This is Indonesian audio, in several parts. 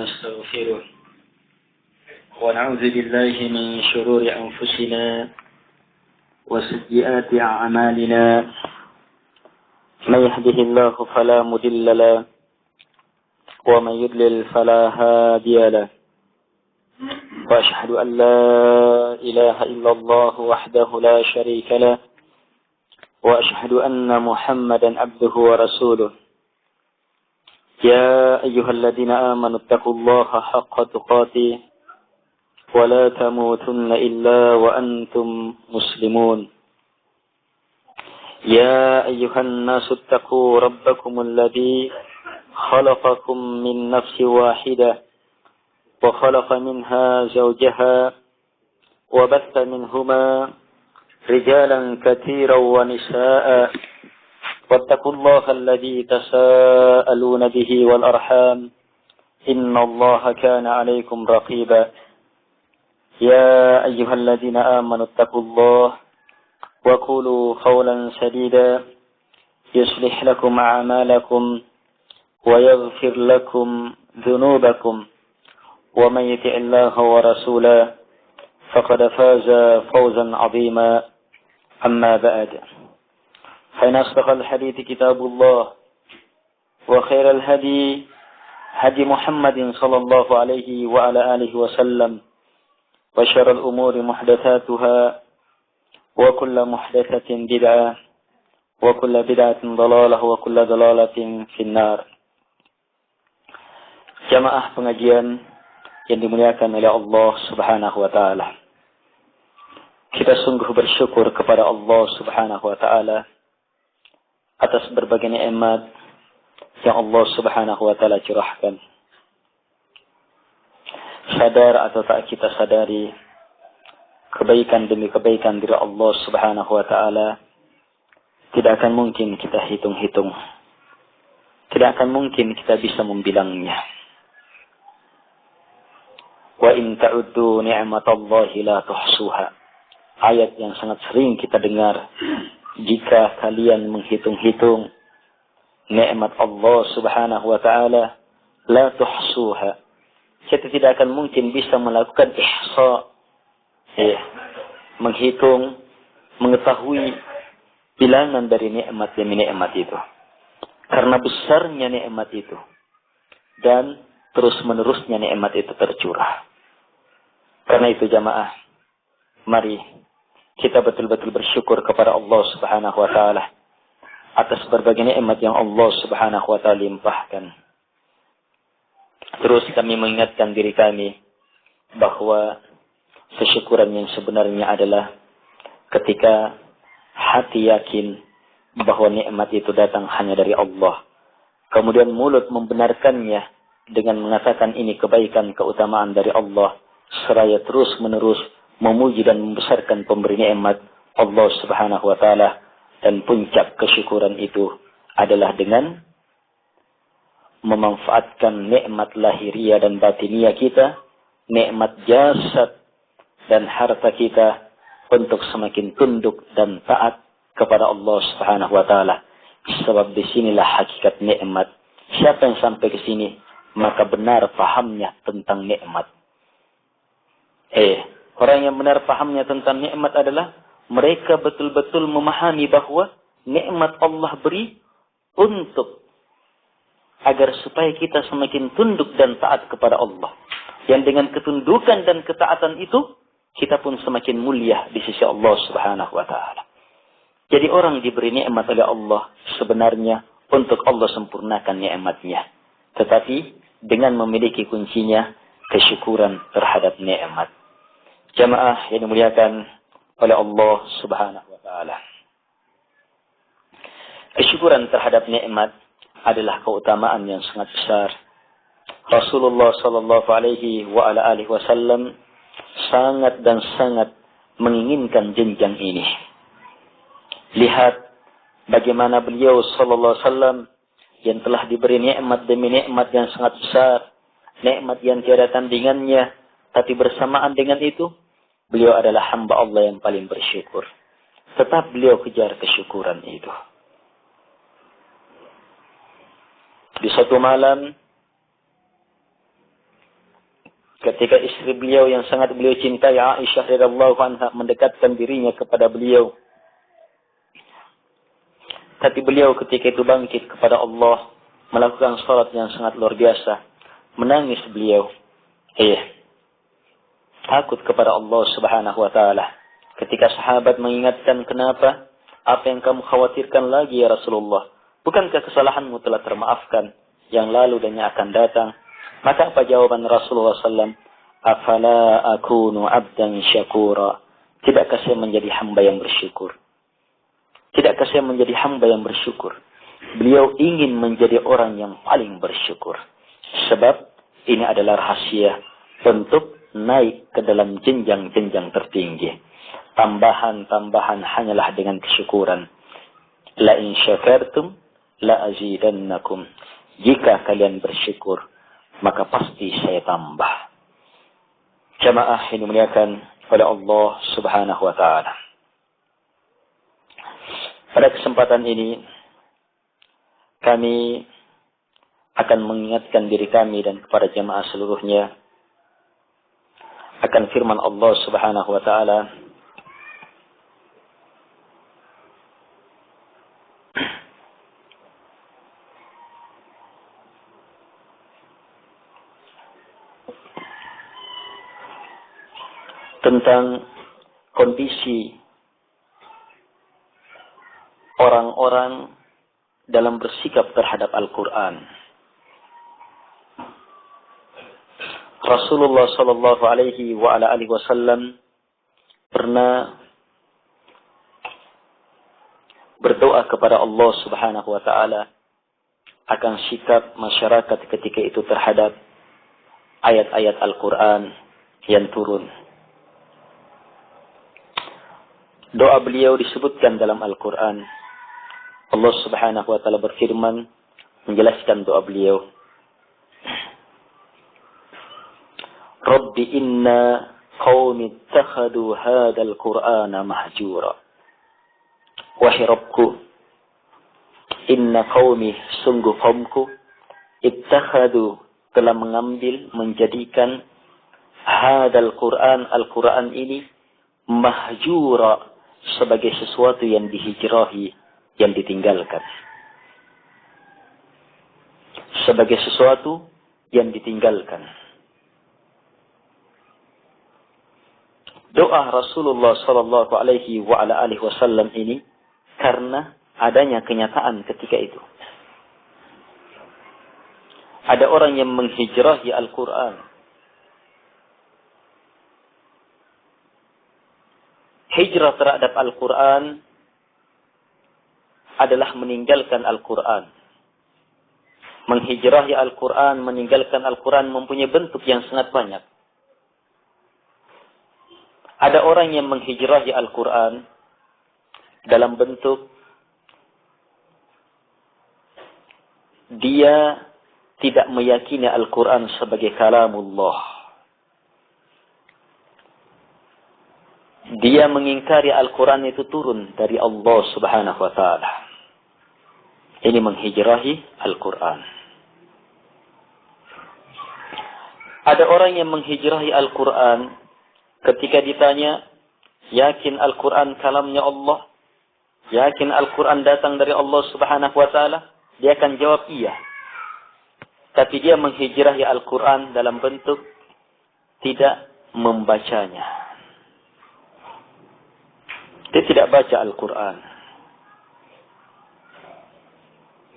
ونستغفره ونعوذ بالله من شرور أنفسنا وسيئات أعمالنا من يهده الله فلا مضل له ومن يضلل فلا هادي له وأشهد أن لا إله إلا الله وحده لا شريك له وأشهد أن محمدا عبده ورسوله يا أيها الذين آمنوا اتقوا الله حق تقاته ولا تموتن إلا وأنتم مسلمون يا أيها الناس اتقوا ربكم الذي خلقكم من نفس واحدة وخلق منها زوجها وبث منهما رجالا كثيرا ونساء واتقوا الله الذي تساءلون به والأرحام إن الله كان عليكم رقيبا يا أيها الذين آمنوا اتقوا الله وقولوا قولا سديدا يصلح لكم أعمالكم ويغفر لكم ذنوبكم ومن يطع الله ورسوله فقد فاز فوزا عظيما أما بعد فإن أصدق الحديث كتاب الله وخير الهدي هدي محمد صلى الله عليه وعلى آله وسلم وشر الأمور محدثاتها وكل محدثة بدعة وكل بدعة ضلالة وكل ضلالة في النار. Jamaah pengajian yang dimuliakan oleh Allah Subhanahu wa taala. Kita sungguh bersyukur kepada Allah Subhanahu wa taala atas berbagai nikmat yang Allah Subhanahu wa taala curahkan. Sadar atau tak kita sadari, kebaikan demi kebaikan dari Allah Subhanahu wa taala tidak akan mungkin kita hitung-hitung. Tidak akan mungkin kita bisa membilangnya. Wa in ta'uddu ni'matallahi la tuhsuha. Ayat yang sangat sering kita dengar. Jika kalian menghitung-hitung nikmat Allah Subhanahu wa taala, la tuhsuha. Kita tidak akan mungkin bisa melakukan ihsa. Menghitung, mengetahui bilangan dari nikmat demi nikmat itu. Karena besarnya nikmat itu. Dan terus-menerusnya nikmat itu tercurah. Karena itu jamaah, mari kita betul-betul bersyukur kepada Allah Subhanahu wa taala atas berbagai nikmat yang Allah Subhanahu wa taala limpahkan. Terus kami mengingatkan diri kami bahwa kesyukuran yang sebenarnya adalah ketika hati yakin bahwa nikmat itu datang hanya dari Allah. Kemudian mulut membenarkannya dengan mengatakan ini kebaikan, keutamaan dari Allah. Seraya terus-menerus memuji dan membesarkan pemberi nikmat Allah Subhanahu wa taala, dan puncak kesyukuran itu adalah dengan memanfaatkan nikmat lahiriah dan batiniah kita, nikmat jasad dan harta kita untuk semakin tunduk dan taat kepada Allah Subhanahu wa taala. Sebab disinilah hakikat nikmat. Siapa yang sampai ke sini maka benar pahamnya tentang nikmat. Orang yang benar pahamnya tentang nikmat adalah mereka betul-betul memahami bahwa nikmat Allah beri untuk agar supaya kita semakin tunduk dan taat kepada Allah. Yang dengan ketundukan dan ketaatan itu kita pun semakin mulia di sisi Allah Subhanahu wa taala. Jadi orang diberi nikmat oleh Allah sebenarnya untuk Allah sempurnakan nikmatnya. Tetapi dengan memiliki kuncinya kesyukuran terhadap nikmat. Jamaah yang dimuliakan oleh Allah Subhanahu wa taala. Kesyukuran terhadap nikmat adalah keutamaan yang sangat besar. Rasulullah sallallahu alaihi wa ala alihi wasallam sangat dan sangat menginginkan jenjang ini. Lihat bagaimana beliau sallallahu alaihi wasallam yang telah diberi nikmat demi nikmat yang sangat besar, nikmat yang tiada tandingannya, tapi bersamaan dengan itu beliau adalah hamba Allah yang paling bersyukur. Tetap beliau kejar kesyukuran itu. Di suatu malam ketika istri beliau yang sangat beliau cintai, Aisyah radhiyallahu anha, mendekatkan dirinya kepada beliau. Tapi beliau ketika itu bangkit kepada Allah, melakukan salat yang sangat luar biasa. Menangis beliau. Takut kepada Allah subhanahu wa ta'ala. Ketika sahabat mengingatkan, kenapa? Apa yang kamu khawatirkan lagi ya Rasulullah? Bukankah kesalahanmu telah termaafkan yang lalu dan yang akan datang? Maka apa jawaban Rasulullah SAW? Afala akunu abdan syakura. Tidakkah saya menjadi hamba yang bersyukur? Tidakkah saya menjadi hamba yang bersyukur? Beliau ingin menjadi orang yang paling bersyukur. Sebab ini adalah rahasia untuk naik ke dalam jenjang-jenjang tertinggi. Tambahan-tambahan hanyalah dengan kesyukuran. La in syakartum la azidannakum. Jika kalian bersyukur, maka pasti saya tambah. Jamaah yang dimuliakan oleh Allah subhanahu wa ta'ala. Pada kesempatan ini, kami akan mengingatkan diri kami dan kepada jamaah seluruhnya akan firman Allah subhanahu wa ta'ala. Tentang kondisi orang-orang dalam bersikap terhadap Al-Quran. Rasulullah sallallahu alaihi wa ala alihi wasallam pernah berdoa kepada Allah subhanahu wa ta'ala akan sikap masyarakat ketika itu terhadap ayat-ayat Al-Quran yang turun. Doa beliau disebutkan dalam Al-Quran. Allah subhanahu wa ta'ala berfirman menjelaskan doa beliau. Rabbi inna qawmi ittakhadu hadal Qur'ana mahjura. Wahai Rabbku, inna qawmi, sungguh kaumku, ittakhadu, telah mengambil, menjadikan hadal Qur'an, Al-Quran ini mahjura, sebagai sesuatu yang dihijrahi, yang ditinggalkan. Sebagai sesuatu yang ditinggalkan. Doa Rasulullah sallallahu alaihi wa ala alihi wasallam ini karena adanya kenyataan ketika itu. Ada orang yang menghijrahi Al-Quran. Hijrah terhadap Al-Quran adalah meninggalkan Al-Quran. Menghijrahi Al-Quran, meninggalkan Al-Quran mempunyai bentuk yang sangat banyak. Ada orang yang menghijrahi Al-Quran dalam bentuk dia tidak meyakini Al-Quran sebagai kalamullah. Dia mengingkari Al-Quran itu turun dari Allah subhanahu wa ta'ala. Ini menghijrahi Al-Quran. Ada orang yang menghijrahi Al-Quran ketika ditanya, yakin Al-Quran kalamnya Allah? Yakin Al-Quran datang dari Allah subhanahu wa ta'ala? Dia akan jawab iya. Tapi dia menghijrahi Al-Quran dalam bentuk tidak membacanya. Dia tidak baca Al-Quran.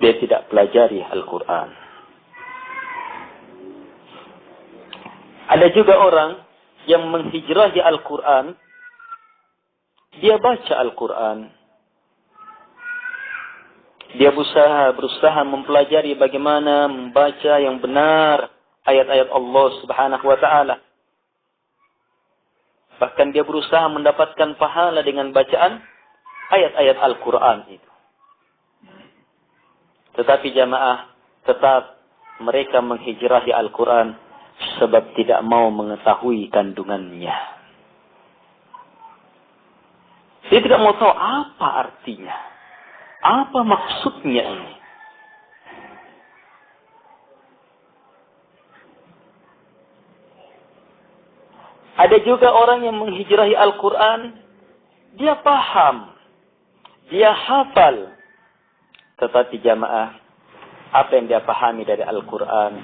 Dia tidak pelajari Al-Quran. Ada juga orang yang menghijrahi Al-Quran. Dia baca Al-Quran. Dia berusaha mempelajari bagaimana membaca yang benar ayat-ayat Allah subhanahu wa ta'ala. Bahkan dia berusaha mendapatkan pahala dengan bacaan ayat-ayat Al-Quran itu. Tetapi jamaah, tetap mereka menghijrahi Al-Quran sebab tidak mau mengetahui kandungannya. Dia tidak mau tahu apa artinya. Apa maksudnya ini. Ada juga orang yang menghijrahi Al-Quran, dia paham, dia hafal. Tetapi jamaah, apa yang dia pahami dari Al-Quran,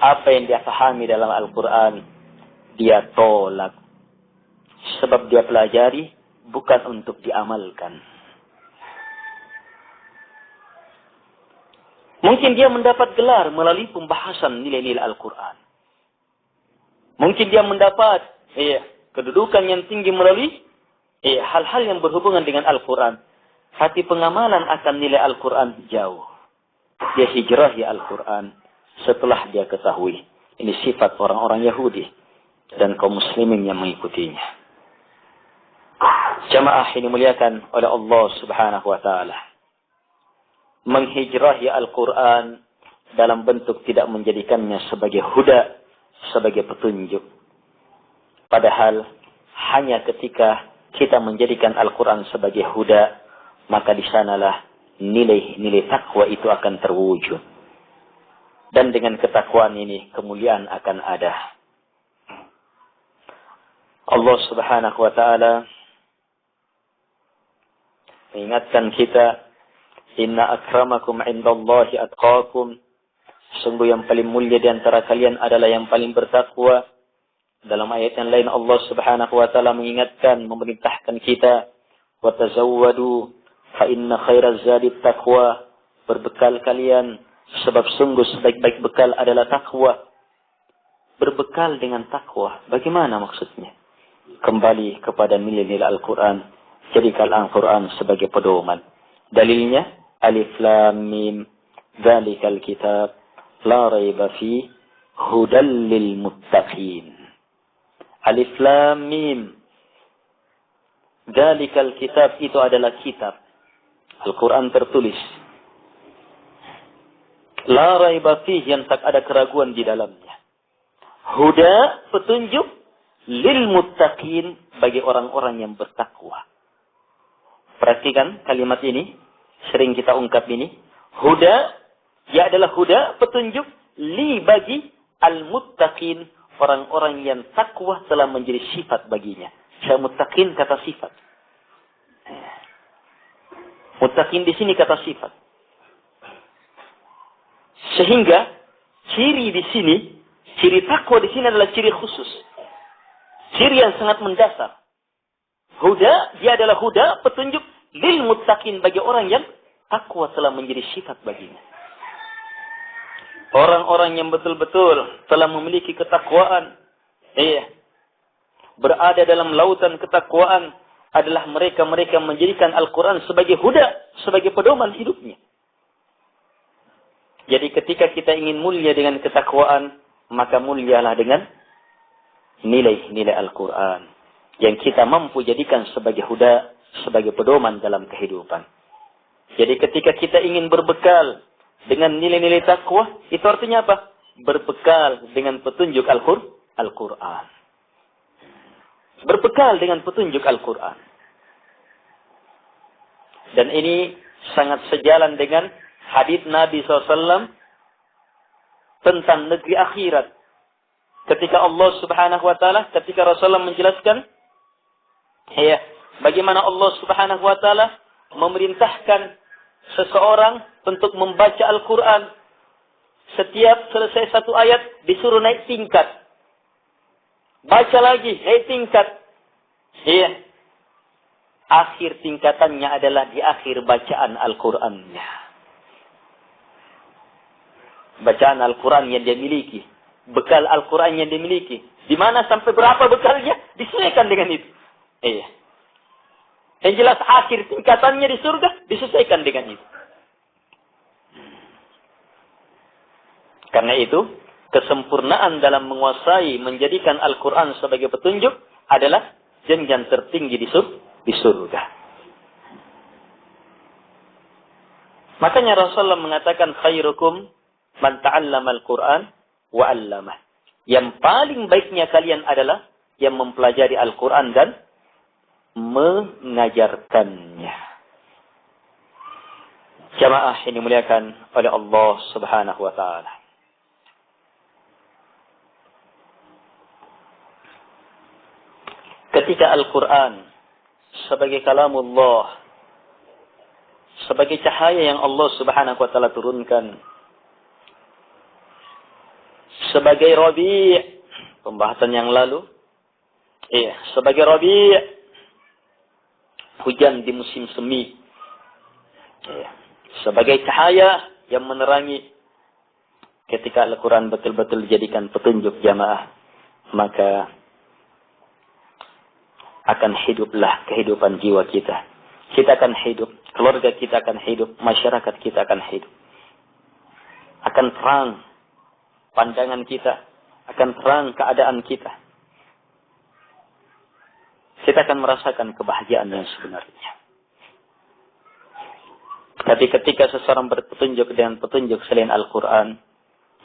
apa yang dia pahami dalam Al-Quran, dia tolak. Sebab dia pelajari bukan untuk diamalkan. Mungkin dia mendapat gelar melalui pembahasan nilai-nilai Al-Quran. Mungkin dia mendapat kedudukan yang tinggi melalui hal-hal yang berhubungan dengan Al-Quran. Hati pengamalan akan nilai Al-Quran jauh. Dia hijrahi Al-Quran setelah dia ketahui. Ini sifat orang-orang Yahudi dan kaum muslimin yang mengikutinya. Jamaah ini muliakan oleh Allah Subhanahu wa ta'ala. Menghijrahi Al-Quran dalam bentuk tidak menjadikannya sebagai huda, sebagai petunjuk. Padahal hanya ketika kita menjadikan Al-Quran sebagai huda, maka di sanalah nilai-nilai takwa itu akan terwujud. Dan dengan ketakwaan ini kemuliaan akan ada. Allah Subhanahu wa ta'ala mengingatkan kita, inna akramakum indallahi atqakum. Sungguh yang paling mulia di antara kalian adalah yang paling bertakwa. Dalam ayat yang lain Allah Subhanahu wa taala mengingatkan, memerintahkan kita, wa tazawwadu fa inna khairaz zadi taqwa. Berbekal kalian sebab sungguh sebaik-baik bekal adalah takwa. Berbekal dengan takwa. Bagaimana maksudnya? Kembali kepada nilai-nilai Al-Quran. Jadikan Al-Quran sebagai pedoman. Dalilnya Alif Lam Mim. Dzalikal kitab la raiba fi hudal lil muttaqin. Alif Lam Mim. Dzalikal kitab, itu adalah kitab. Al-Quran tertulis. La raiba fi, yang tak ada keraguan di dalamnya. Huda, petunjuk, lil muttaqin, bagi orang-orang yang bertakwa. Perhatikan kalimat ini, sering kita ungkap ini. Huda, ia adalah huda, petunjuk, li bagi al-muttaqin, orang-orang yang takwa telah menjadi sifat baginya. Muttaqin kata sifat. Muttaqin di sini kata sifat. Sehingga ciri di sini, ciri takwa di sini adalah ciri khusus. Ciri yang sangat mendasar. Huda, dia adalah huda, petunjuk lil muttaqin, bagi orang yang takwa telah menjadi sifat baginya. Orang-orang yang betul-betul telah memiliki ketakwaan, berada dalam lautan ketakwaan, adalah mereka-mereka menjadikan Al-Quran sebagai huda, sebagai pedoman hidupnya. Jadi ketika kita ingin mulia dengan ketakwaan, maka mulialah dengan nilai-nilai Al-Quran yang kita mampu jadikan sebagai huda, sebagai pedoman dalam kehidupan. Jadi ketika kita ingin berbekal dengan nilai-nilai takwa, itu artinya apa? Berbekal dengan petunjuk Al-Quran. Berbekal dengan petunjuk Al-Quran. Dan ini sangat sejalan dengan hadits Nabi SAW tentang negeri akhirat. Ketika Allah Subhanahu wa ta'ala, ketika Rasulullah menjelaskan, bagaimana Allah Subhanahu wa ta'ala memerintahkan seseorang untuk membaca Al-Quran. Setiap selesai satu ayat, disuruh naik tingkat. Baca lagi, naik tingkat. Akhir tingkatannya adalah di akhir bacaan Al-Qurannya. Bacaan Al-Quran yang dia miliki. Bekal Al-Quran yang dia miliki. Di mana sampai berapa bekalnya, disesuaikan dengan itu. Yang jelas akhir tingkatannya di surga, disesuaikan dengan itu. Karena itu, kesempurnaan dalam menguasai, menjadikan Al-Quran sebagai petunjuk adalah jenjang tertinggi di surga. Makanya Rasulullah mengatakan, khairukum man ta'allama Al-Quran wa 'allamah. Yang paling baiknya kalian adalah yang mempelajari Al-Quran dan mengajarkannya. Jamaah ini dimuliakan oleh Allah Subhanahu wa ta'ala. Ketika Al-Quran sebagai kalamullah, sebagai cahaya yang Allah Subhanahu wa taala turunkan, sebagai rabi', pembahasan yang lalu, sebagai rabi', hujan di musim semi, sebagai cahaya yang menerangi. Ketika Al-Quran betul-betul dijadikan petunjuk jamaah, maka akan hiduplah kehidupan jiwa kita. Kita akan hidup, keluarga kita akan hidup, masyarakat kita akan hidup. Akan terang pandangan kita, akan terang keadaan kita. Kita akan merasakan kebahagiaan yang sebenarnya. Tapi ketika seseorang berpetunjuk dengan petunjuk selain Al-Quran,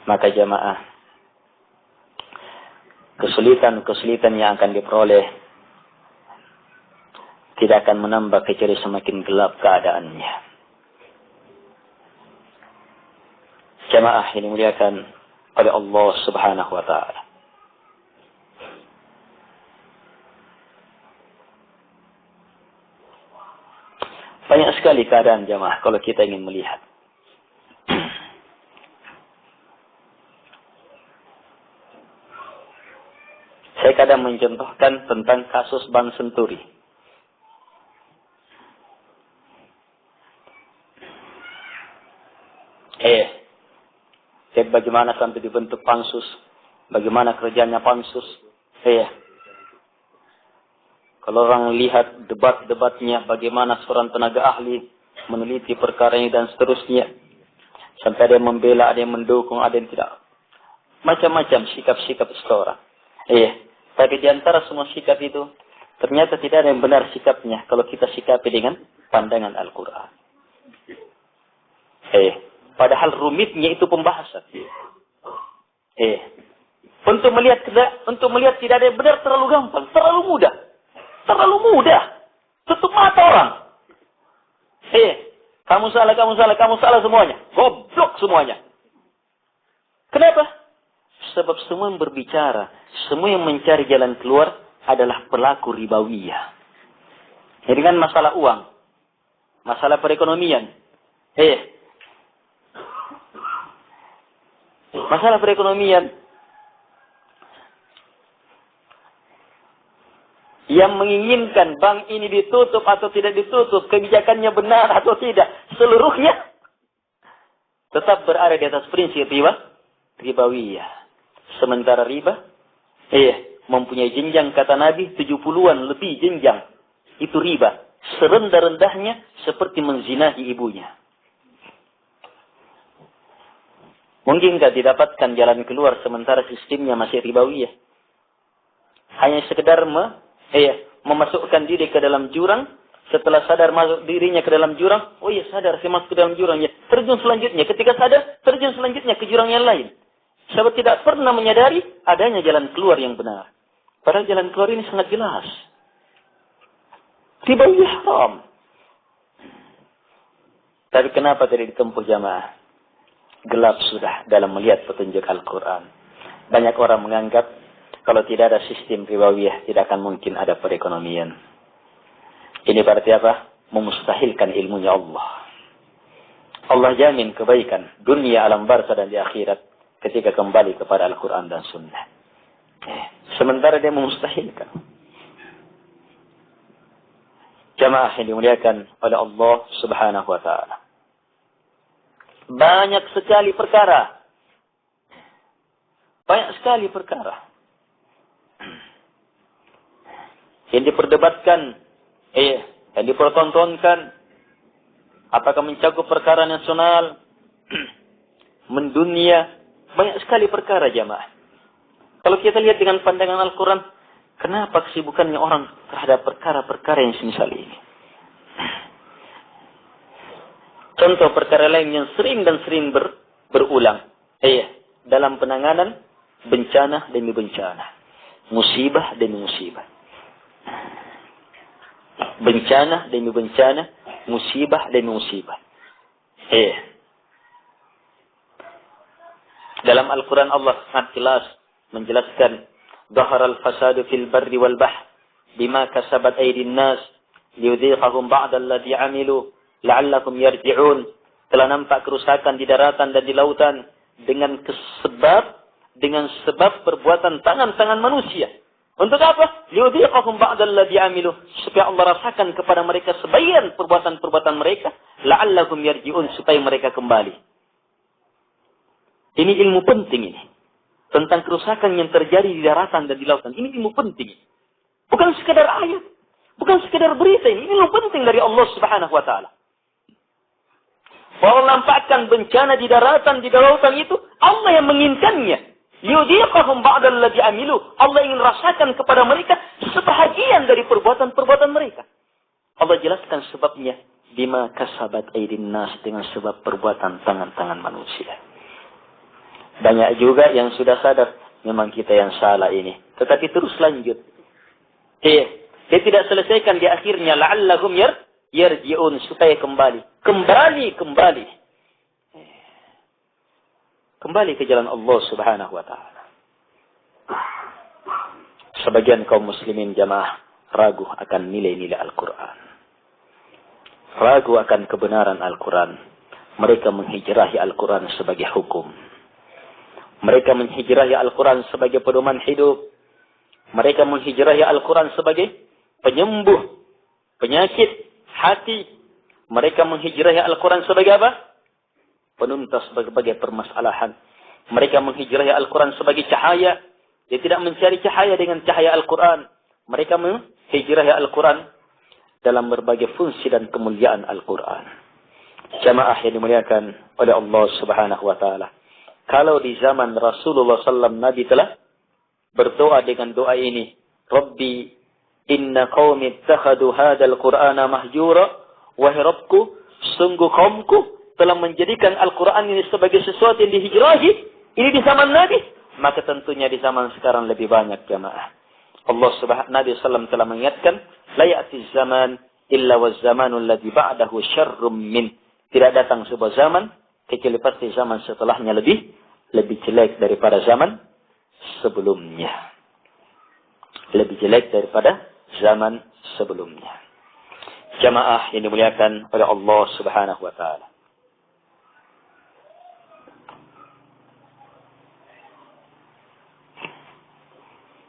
maka jamaah, kesulitan-kesulitan yang akan diperoleh tidak akan menambah kecuali semakin gelap keadaannya. Jamaah ini dimuliakan oleh Allah Subhanahu wa taala. Banyak sekali keadaan jamaah kalau kita ingin melihat. Saya kadang mencontohkan tentang kasus Bank Senturi. Lihat bagaimana sampai dibentuk pansus, bagaimana kerjanya pansus. Kalau orang lihat debat-debatnya, bagaimana seorang tenaga ahli meneliti perkara ini dan seterusnya, sampai ada yang membela, ada yang mendukung, ada yang tidak, macam-macam sikap-sikap seseorang. Tapi di antara semua sikap itu, ternyata tidak ada yang benar sikapnya kalau kita sikapi dengan pandangan Al-Quran. Padahal rumitnya itu pembahasan. Untuk melihat tidak ada yang benar terlalu gampang, terlalu mudah. Terlalu mudah. Tutup mata orang. Kamu salah semuanya. Goblok semuanya. Kenapa? Sebab semua yang berbicara, semua yang mencari jalan keluar adalah pelaku ribawiyah. Ini kan masalah uang, masalah perekonomian. Masalah perekonomian yang menginginkan bank ini ditutup atau tidak ditutup, kebijakannya benar atau tidak, seluruhnya tetap berada di atas prinsip ribawiyah. Sementara riba, mempunyai jenjang, kata Nabi, 70-an lebih jenjang. Itu riba. Serendah-rendahnya seperti menzinahi ibunya. Mungkinkah didapatkan jalan keluar sementara sistemnya masih ribawiyah? Hanya sekedar memasukkan diri ke dalam jurang, setelah sadar masuk dirinya ke dalam jurang, sadar saya masuk ke dalam jurang, terjun selanjutnya, ketika sadar, terjun selanjutnya ke jurang yang lain. Sebab tidak pernah menyadari adanya jalan keluar yang benar. Padahal jalan keluar ini sangat jelas. Ribawiyah haram. Tapi kenapa tidak ditempuh jamaah? Gelap sudah dalam melihat petunjuk Al-Quran. Banyak orang menganggap kalau tidak ada sistem ribawiyah, tidak akan mungkin ada perekonomian. Ini berarti apa? Memustahilkan ilmunya Allah. Allah jamin kebaikan dunia, alam barzah dan di akhirat ketika kembali kepada Al-Quran dan Sunnah. Sementara dia memustahilkan. Jamaah yang dimuliakan oleh Allah Subhanahu wa ta'ala. Banyak sekali perkara. Yang diperdebatkan, yang dipertontonkan. Apakah mencakup perkara nasional, mendunia. Banyak sekali perkara jamaah. Kalau kita lihat dengan pandangan Al-Quran, kenapa kesibukannya orang terhadap perkara-perkara yang semisal ini? Contoh perkara lain yang sering berulang. Dalam penanganan bencana demi bencana. Musibah demi musibah. Bencana demi bencana. Musibah demi musibah. Dalam Al-Quran Allah sangat jelas menjelaskan Dhahar al-fasadu fil barri wal bahr bima kasabat aydin nas liyudhiqahum ba'da alladhi 'amilu la'allakum yarji'un. Telah nampak kerusakan di daratan dan di lautan dengan sebab perbuatan tangan-tangan manusia. Untuk apa? Liyudhiqahum ba'da alladhi 'amilu, supaya Allah rasakan kepada mereka sebagian perbuatan-perbuatan mereka, la'allakum yarji'un, supaya mereka kembali. Ini ilmu penting ini. Tentang kerusakan yang terjadi di daratan dan di lautan. Ini ilmu penting. Bukan sekadar ayat. Bukan sekadar berita ini. Ini ilmu penting dari Allah Subhanahu wa ta'ala. Bahwa nampakkan bencana di daratan, di lautan itu, Allah yang menginginkannya. Yudhiqahum ba'dal ladzi amilu. Allah ingin rasakan kepada mereka sebahagian dari perbuatan-perbuatan mereka. Allah jelaskan sebabnya. Bima kasabat aydin nas, dengan sebab perbuatan tangan-tangan manusia. Banyak juga yang sudah sadar, memang kita yang salah ini. Tetapi terus lanjut. Dia tidak selesaikan di akhirnya. La'allahum yarji'un, supaya kembali. Kembali ke jalan Allah Subhanahu wa ta'ala. Sebagian kaum muslimin jamaah ragu akan nilai-nilai Al-Quran. Ragu akan kebenaran Al-Quran. Mereka menghijrahi Al-Quran sebagai hukum. Mereka menghijrahi Al-Quran sebagai pedoman hidup. Mereka menghijrahi Al-Quran sebagai penyembuh penyakit hati. Mereka menghijrahi Al-Quran sebagai apa? Penuntas berbagai permasalahan. Mereka menghijrahi Al-Quran sebagai cahaya. Dia tidak mencari cahaya dengan cahaya Al-Quran. Mereka menghijrahi Al-Quran dalam berbagai fungsi dan kemuliaan Al-Quran. Jamaah yang dimuliakan oleh Allah Subhanahu wa ta'ala. Kalau di zaman Rasulullah SAW, Nabi telah berdoa dengan doa ini. Rabbi, inna qawmi ittakhadu hadal Qur'ana mahjura. Wahai Rabbku, sungguh kaumku telah menjadikan Al-Quran ini sebagai sesuatu yang dihijrahi. Ini di zaman Nabi. Maka tentunya di zaman sekarang lebih banyak jamaah. Nabi SAW telah mengingatkan. La ya'ti zaman illa wa zamanul ladhi ba'dahu syarrum min. Tidak datang sebuah zaman kecuali pasti zaman setelahnya lebih jelek daripada zaman sebelumnya. Lebih jelek daripada zaman sebelumnya. Jamaah yang dimuliakan oleh Allah Subhanahu wa ta'ala.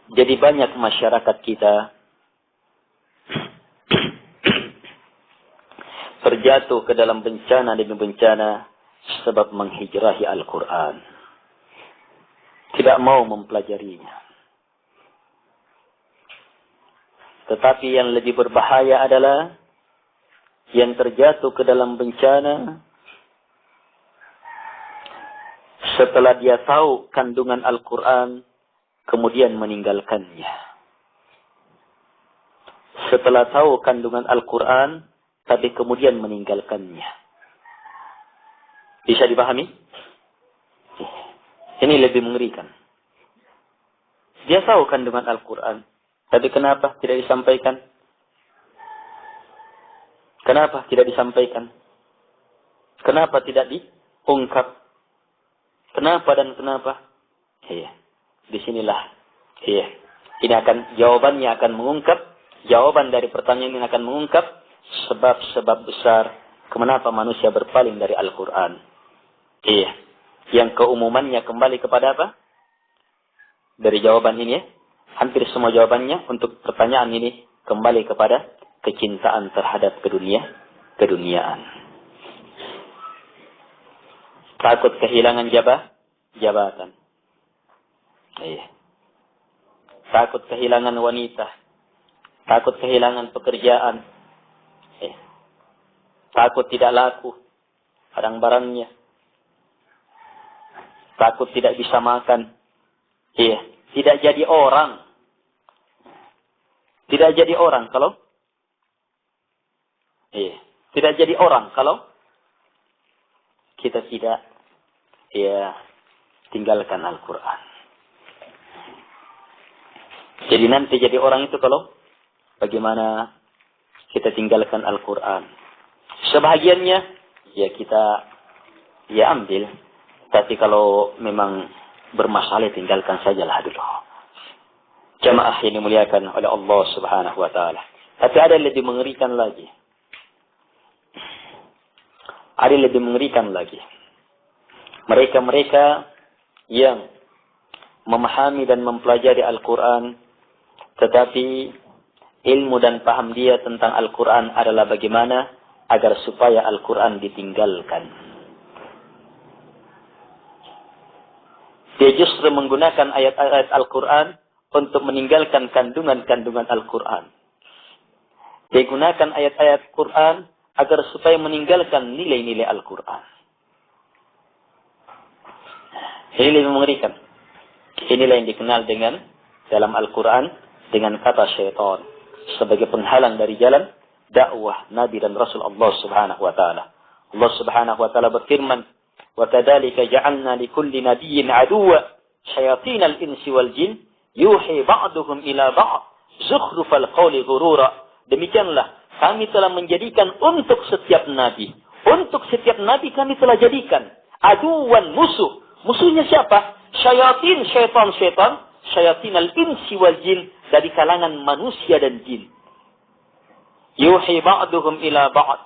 Jadi banyak masyarakat kita terjatuh ke dalam bencana demi bencana sebab menghijrahi Al-Quran. Tidak mau mempelajarinya. Tetapi yang lebih berbahaya adalah yang terjatuh ke dalam bencana setelah dia tahu kandungan Al-Quran, kemudian meninggalkannya. Setelah tahu kandungan Al-Quran, tapi kemudian meninggalkannya. Bisa dipahami? Ini lebih mengerikan. Dia tahu kandungan Al-Quran, tapi kenapa tidak disampaikan? Kenapa tidak disampaikan? Kenapa tidak diungkap? Kenapa dan kenapa? Iya. Disinilah. Iya. Ini jawabannya akan mengungkap. Jawaban dari pertanyaan ini akan mengungkap sebab-sebab besar kenapa manusia berpaling dari Al-Quran. Iya. Yang keumumannya kembali kepada apa? Dari jawaban ini ya. Hampir semua jawabannya untuk pertanyaan ini kembali kepada kecintaan terhadap keduniaan. Takut kehilangan jabatan. Iya. Takut kehilangan wanita. Takut kehilangan pekerjaan. Iya. Takut tidak laku barang-barangnya. Takut tidak bisa makan. Iya. Tidak jadi orang. Tidak jadi orang kalau tidak jadi orang kalau kita tidak tinggalkan Al-Quran. Jadi nanti jadi orang itu kalau bagaimana kita tinggalkan Al-Quran. Sebahagiannya kita ambil. Tapi kalau memang bermasalah tinggalkan sajalah dulu. Jamaah yang dimuliakan oleh Allah Subhanahu wa taala. Tapi ada yang lebih mengerikan lagi. Ada yang lebih mengerikan lagi. Mereka-mereka yang memahami dan mempelajari Al-Quran, tetapi ilmu dan paham dia tentang Al-Quran adalah bagaimana agar supaya Al-Quran ditinggalkan. Dia justru menggunakan ayat-ayat Al-Quran untuk meninggalkan kandungan-kandungan Al-Quran. Dia gunakan ayat-ayat Quran agar supaya meninggalkan nilai-nilai Al-Quran. Ini lebih mengerikan. Inilah yang dikenal dengan dalam Al-Quran dengan kata syaitan sebagai penghalang dari jalan dakwah Nabi dan Rasul Allah Subhanahu wa taala. Allah Subhanahu wa taala berfirman, "Wa kadzalika ja'alna likulli nabiyyin 'aduwwan syayatinal insi wal jin yuhi ba'duhum ila ba'd zukhrufal qawli ghurura." Demikianlah kami telah menjadikan untuk setiap nabi kami telah jadikan aduwan musuh. Musuhnya siapa? Syayatin, syaitan, syayatin al-insi wal jin, dari kalangan manusia dan jin. Yuhi ba'duhum ila ba'd.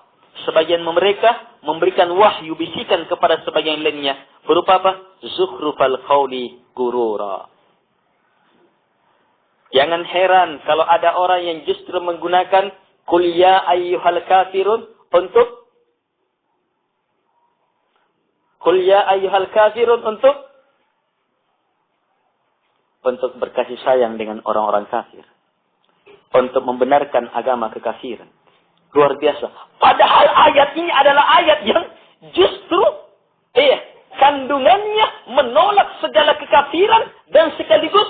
Sebagian mereka memberikan wahyu bisikan kepada sebagian lainnya. Berupa apa? Zukhrufal qawli gurura. Jangan heran kalau ada orang yang justru menggunakan Qul ya ayyuhal kafirun untuk berkasih sayang dengan orang-orang kafir. Untuk membenarkan agama kekafiran. Luar biasa. Padahal ayat ini adalah ayat yang justru kandungannya menolak segala kekafiran dan sekaligus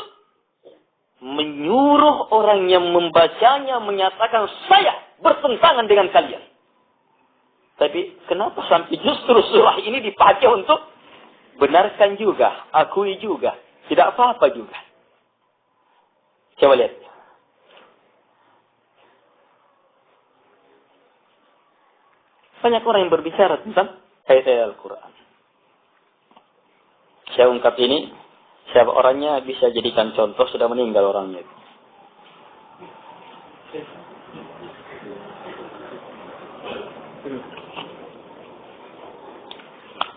menyuruh orang yang membacanya menyatakan saya bertentangan dengan kalian. Tapi kenapa sampai justru surah ini dipakai untuk benarkan juga, akui juga, tidak apa-apa juga. Coba lihat. Banyak orang yang berbicara tentang ayat-ayat Al-Quran. Saya ungkap ini, siapa orangnya bisa jadikan contoh, sudah meninggal orangnya.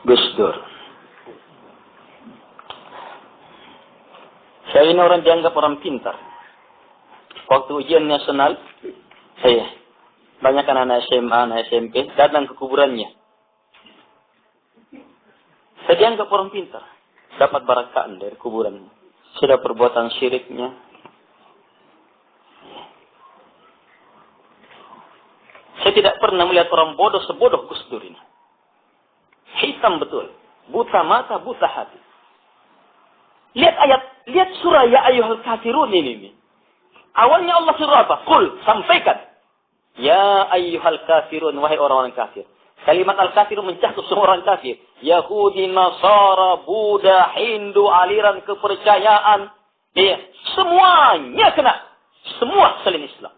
Gus Dur. Saya ini orang dianggap orang pintar. Waktu ujian nasional, banyak anak SMA, anak SMP datang ke kuburannya. Saya dianggap orang pintar. Dapat barakaan dari kuburan. Sudah perbuatan syiriknya. Saya tidak pernah melihat orang bodoh sebodoh Gus Dur ini. Hitam betul. Buta mata, buta hati. Lihat surah Ya Ayyuhal Kafirun ini. Awalnya Allah suruh apa? Qul, sampaikan. Ya Ayyuhal Kafirun, wahai orang-orang kafir. Kalimat Al-Kafir mencakup semua orang kafir. Yahudi, Nasara, Buddha, Hindu, aliran kepercayaan. Semuanya kena. Semua selain Islam.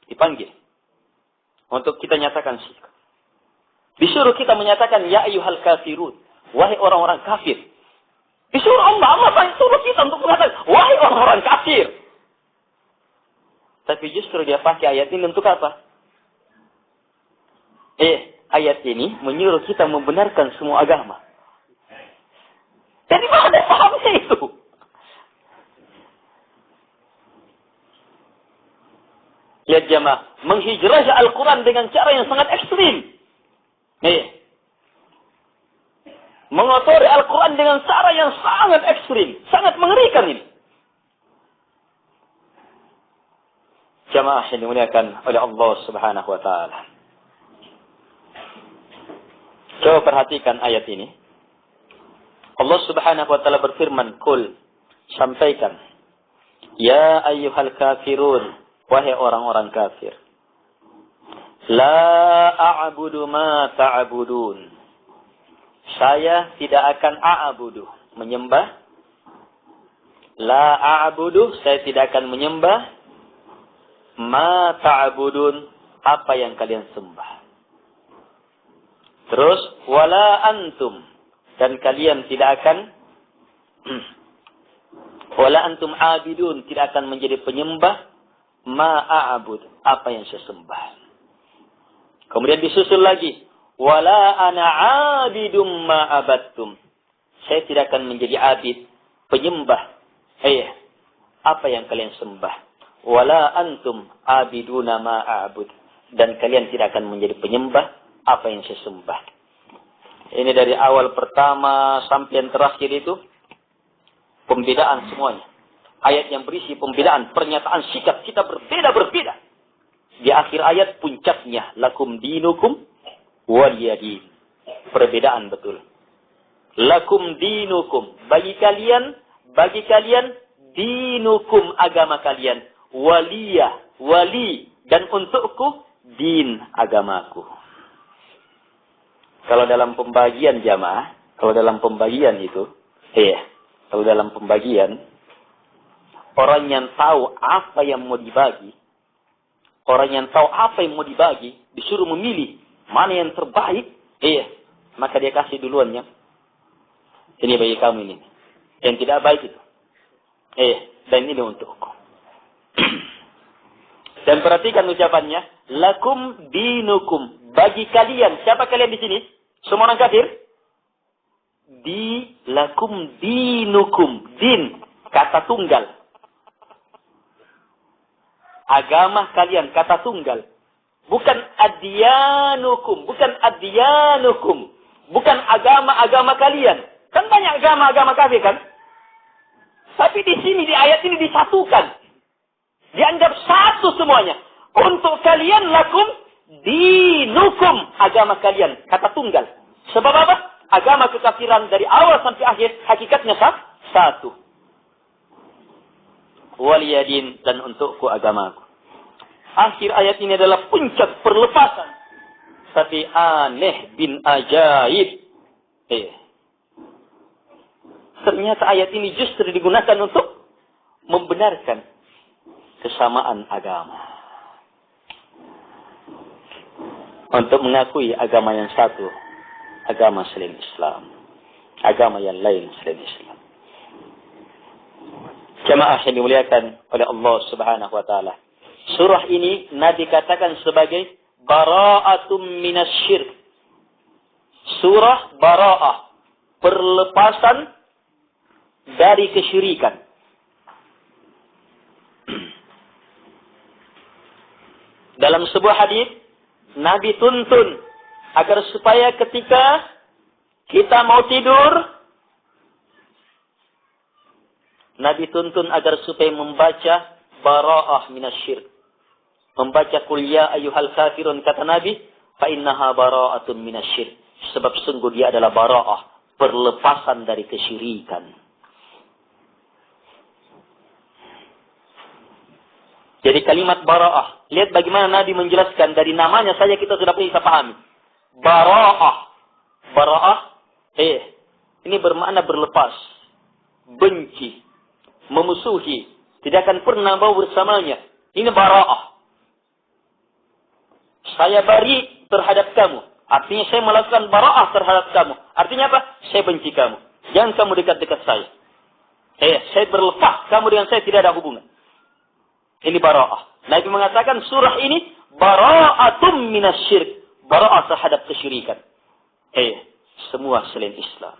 Dipanggil. Untuk kita nyatakan sikap. Disuruh kita menyatakan Ya Ayyuhal Kafirun. Wahai orang-orang kafir. Disuruh Allah suruh kita untuk mengatakan wahai orang-orang kafir. Tapi justru dia pakai ayat ini untuk apa? Ayat ini menyuruh kita membenarkan semua agama. Jadi mana pahamnya itu? Lihat jamaah, menghijrah Al-Quran dengan cara yang sangat ekstrim. Mengotori Al-Quran dengan cara yang sangat ekstrim, sangat mengerikan ini. Jamaah yang dimuliakan oleh Allah Subhanahu wa taala. Coba perhatikan ayat ini. Allah Subhanahu wa taala berfirman, "Qul," sampaikan. Ya ayyuhal kafirun, wahai orang-orang kafir. La a'budu ma ta'budun. Saya tidak akan a'budu, menyembah. La a'budu, saya tidak akan menyembah. Ma ta'budun, apa yang kalian sembah. Terus, wala antum, dan kalian tidak akan Wala antum abidun, tidak akan menjadi penyembah ma a'bud, apa yang saya sembah. Kemudian disusul lagi, wala ana abidum ma abattum. Saya tidak akan menjadi abid, penyembah apa yang kalian sembah. Wala antum abiduna ma a'bud, dan kalian tidak akan menjadi penyembah apa yang saya sembah. Ini dari awal pertama sampai yang terakhir itu pembedaan semuanya. Ayat yang berisi pembedaan, pernyataan sikap kita berbeda-berbeda. Di akhir ayat puncaknya, lakum dinukum waliyadin. Perbedaan betul. Lakum dinukum, bagi kalian dinukum, agama kalian. Waliyah, wali, dan untukku din, agamaku. Kalau dalam pembagian jamaah, kalau dalam pembagian orang yang tahu apa yang mau dibagi, disuruh memilih mana yang terbaik, maka dia kasih duluannya. Ini bagi kamu ini. Yang tidak baik itu. Dan ini untukku. Dan perhatikan ucapannya, lakum dinukum, bagi kalian. Siapa kalian di sini? Semua orang kafir? Lakum dinukum, din, kata tunggal. Agama kalian, kata tunggal. Bukan adyanukum, bukan agama-agama kalian. Kan banyak agama-agama kafir kan? Tapi di sini, di ayat ini disatukan. Dianggap satu semuanya. Untuk kalian lakum dinukum, agama kalian, kata tunggal. Sebab apa? Agama kekafiran dari awal sampai akhir hakikatnya satu. Waliyadin, dan untukku agamaku. Akhir ayat ini adalah puncak perlepasan. Tapi aneh bin ajaib. Ternyata ayat ini justru digunakan untuk membenarkan kesamaan agama. Untuk mengakui agama yang satu, agama selain Islam, agama yang lain selain Islam. Jamaah yang dimuliakan oleh Allah Subhanahu wa taala. Surah ini Nabi katakan sebagai bara'atum minasyirk. Surah bara'ah, perlepasan dari kesyirikan. Dalam sebuah hadis Nabi tuntun agar supaya ketika kita mau tidur, Nabi tuntun agar supaya membaca bara'ah minasyirk. Membaca qul ya ayyuhal kafirun, kata Nabi, fa innaha bara'atun minasyirk. Sebab sungguh dia adalah bara'ah, perlepasan dari kesyirikan. Jadi kalimat bara'ah, lihat bagaimana Nabi menjelaskan, dari namanya saja kita sudah bisa pahami. Bara'ah. Bara'ah, ini bermakna berlepas, benci, memusuhi, tidak akan pernah mau bersamanya. Ini bara'ah. Saya bari terhadap kamu. Artinya saya melakukan bara'ah terhadap kamu. Artinya apa? Saya benci kamu. Jangan kamu dekat-dekat saya. Saya berlepas, kamu dengan saya tidak ada hubungan. Ini bara'ah. Nabi mengatakan surah ini bara'atum minasyirk. Bara'ah terhadap kesyirikan. Semua selain Islam.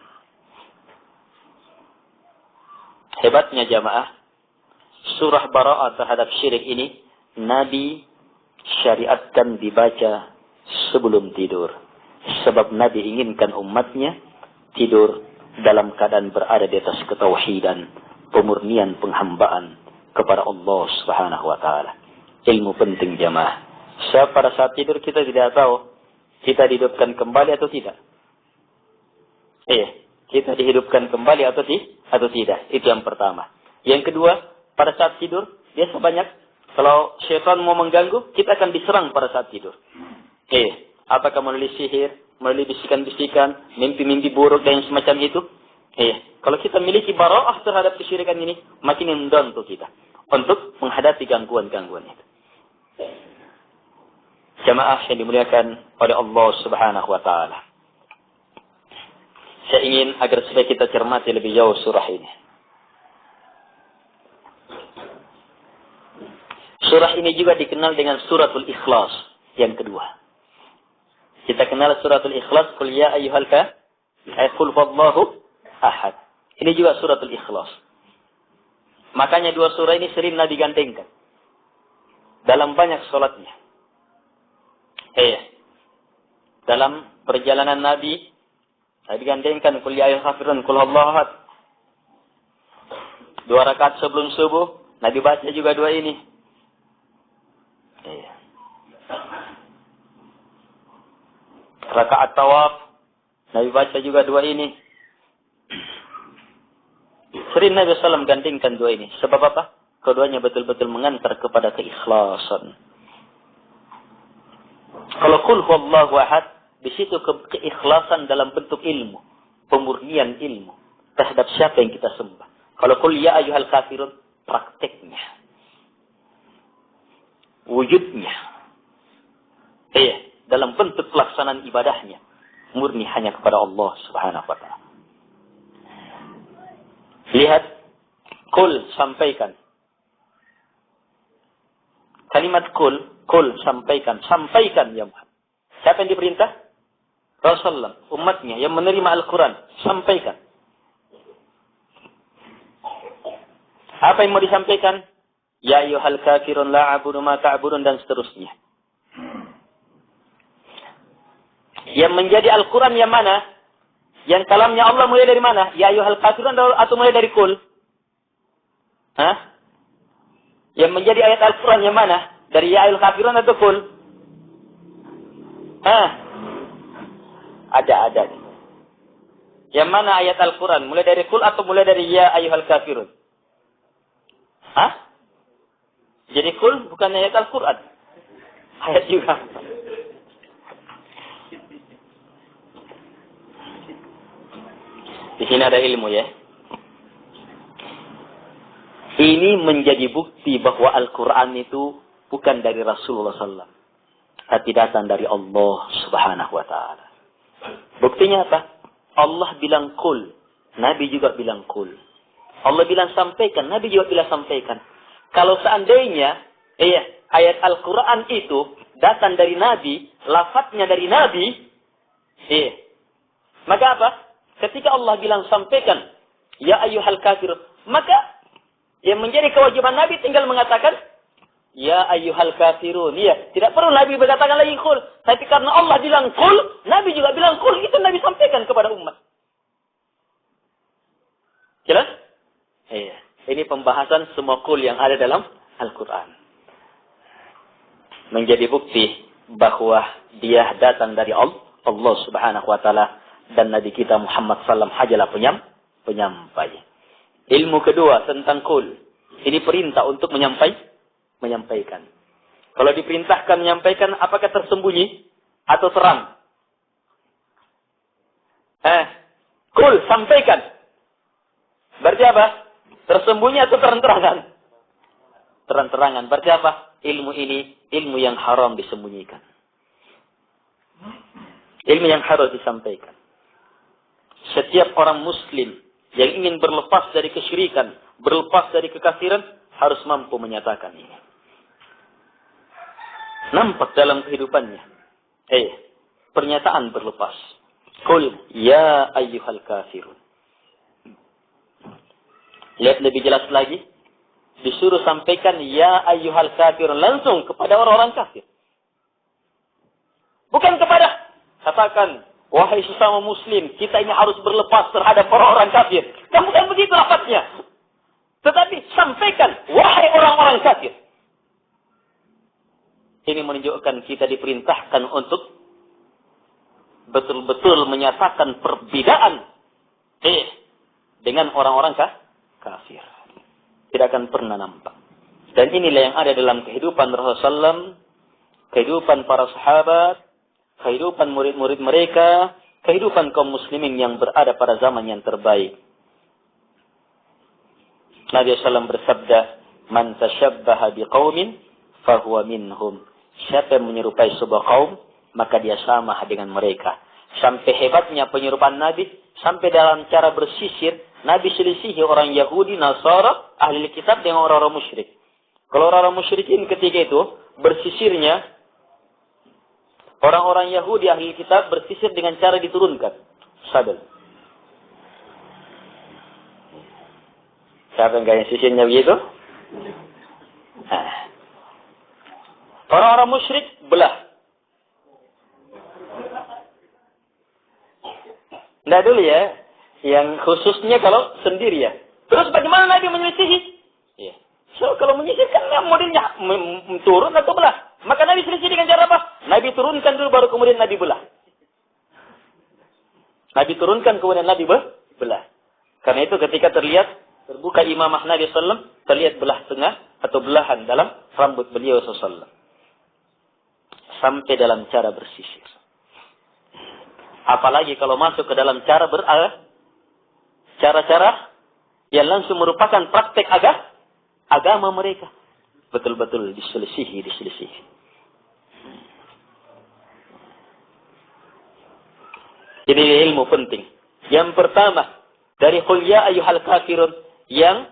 Hebatnya jamaah, surah bara'ah terhadap syirik ini Nabi syariatkan dibaca sebelum tidur. Sebab Nabi inginkan umatnya tidur dalam keadaan berada di atas ketauhidan, pemurnian, penghambaan kepada Allah Subhanahu wa taala. Ilmu penting jamaah. Sebab pada saat tidur kita tidak tahu kita dihidupkan kembali atau tidak. Kita dihidupkan kembali atau tidak. Itu yang pertama. Yang kedua, pada saat tidur biasa banyak kalau syaitan mau mengganggu, kita akan diserang pada saat tidur. Apakah melalui sihir, melalui bisikan-bisikan, mimpi-mimpi buruk dan semacam itu? Kalau kita miliki bara'ah terhadap kesyirikan ini, makin membantu kita untuk menghadapi gangguan-gangguan itu. Jamaah yang dimuliakan oleh Allah Subhanahu wa taala. Saya ingin agar supaya kita cermati lebih jauh surah ini. Surah ini juga dikenal dengan suratul Ikhlas yang kedua. Kita kenal suratul Ikhlas, qul ya ayyuhal qul huwallahu ahad. Ini juga suratul Ikhlas. Makanya dua surah ini sering Nabi gandengkan dalam banyak salatnya. Dalam perjalanan Nabi gandengkan qul ya ayyuhal kafirun, qul huwallahu ahad. 2 rakaat sebelum subuh Nabi baca juga dua ini. Rakaat tawaf Nabi baca juga dua ini. Sering Nabi SAW gandingkan dua ini. Sebab apa? Keduanya betul-betul mengantar kepada keikhlasan. Kalau qul huwallahu ahad, di situ keikhlasan dalam bentuk ilmu, pemurnian ilmu terhadap siapa yang kita sembah. Kalau qul ya ayyuhal kafirun, prakteknya, wujudnya, dalam bentuk pelaksanaan ibadahnya, murni hanya kepada Allah Subhanahu wa Ta'ala. Lihat, qul, sampaikan. Kalimat qul, sampaikan ya Muhammad. Siapa yang diperintah? Rasulullah, umatnya yang menerima Al-Quran, sampaikan. Apa yang mau disampaikan? Ya ayyuhal kafirun la a'budu ma ta'budun dan seterusnya. Yang menjadi Al-Quran yang mana? Yang kalamnya Allah mulai dari mana? Ya ayyuhal kafirun atau mulai dari qul? Yang menjadi ayat Al-Quran yang mana? Dari ya ayyuhal kafirun atau qul? Ada. Yang mana ayat Al-Quran? Mulai dari qul atau mulai dari ya ayyuhal kafirun? Jadi qul bukan ayat Al-Quran. Ayat juga. Di sini ada ilmu ya. Ini menjadi bukti bahwa Al-Quran itu bukan dari Rasulullah SAW. Tapi datang dari Allah Subhanahu wa Ta'ala. Buktinya apa? Allah bilang qul. Nabi juga bilang qul. Allah bilang sampaikan. Nabi juga bilang sampaikan. Kalau seandainya ayat Al-Quran itu datang dari Nabi, lafadznya dari Nabi, maka apa? Ketika Allah bilang sampaikan, ya ayyuhal kafir, maka yang menjadi kewajiban Nabi tinggal mengatakan, ya ayyuhal kafirun. Tidak perlu Nabi berkatakan lagi qul. Tapi karena Allah bilang qul, Nabi juga bilang qul, itu Nabi sampaikan kepada umat. Jelas? Ini pembahasan semua qul yang ada dalam Al-Quran. Menjadi bukti bahwa dia datang dari Allah Subhanahu wa Ta'ala. Dan Nabi kita Muhammad SAW hajalah penyampai. Ilmu kedua tentang qul. Ini perintah untuk menyampaikan. Kalau diperintahkan menyampaikan, apakah tersembunyi atau terang? Qul, sampaikan. Berarti apa? Tersembunyi atau terang-terangan? Terang-terangan. Berarti apa? Ilmu ini, ilmu yang haram disembunyikan. Ilmu yang harus disampaikan. Setiap orang muslim yang ingin berlepas dari kesyirikan, berlepas dari kekafiran, harus mampu menyatakan ini. Nampak dalam kehidupannya. Pernyataan berlepas. Qul ya ayyuhal kafirun. Lihat lebih jelas lagi. Disuruh sampaikan ya ayyuhal kafirun langsung kepada orang-orang kafir. Bukan kepada, katakan, wahai sesama muslim, kita ini harus berlepas terhadap orang-orang kafir. Kan bukan begitu lafaznya. Tetapi sampaikan, wahai orang-orang kafir. Ini menunjukkan kita diperintahkan untuk betul-betul menyatakan perbedaan dengan orang-orang kafir. Tidak akan pernah nampak. Dan inilah yang ada dalam kehidupan Rasulullah SAW, kehidupan para sahabat, kehidupan murid-murid mereka, kehidupan kaum muslimin yang berada pada zaman yang terbaik. Nabi SAW bersabda, man tashabbaha biqaumin fahuwa minhum. Siapa yang menyerupai sebuah kaum, maka dia sama dengan mereka. Sampai hebatnya penyerupaan Nabi, sampai dalam cara bersisir, Nabi selisihi orang Yahudi, Nasara, ahli kitab dengan orang-orang musyrik. Kalau orang musyrikin ketika itu bersisirnya, orang-orang Yahudi ahli kitab bersisir dengan cara diturunkan sadel. Siapa yang kayak sisirnya begitu? Nah. Orang-orang musyrik belah. Nah dulu ya, yang khususnya kalau sendiri ya. Terus bagaimana Nabi menyelisihi? Ya. So kalau menyisir kan modelnya turun atau belah. Maka Nabi selisih dengan cara apa? Nabi turunkan dulu baru kemudian Nabi belah. Nabi turunkan kemudian Nabi belah. Karena itu ketika terbuka imamah Nabi SAW, terlihat belah tengah atau belahan dalam rambut beliau SAW. Sampai dalam cara bersisir. Apalagi kalau masuk ke dalam cara-cara yang langsung merupakan praktek agama mereka. Betul-betul diselisihi. Jadi ilmu penting. Yang pertama, dari qul ya ayyuhal kafirun, yang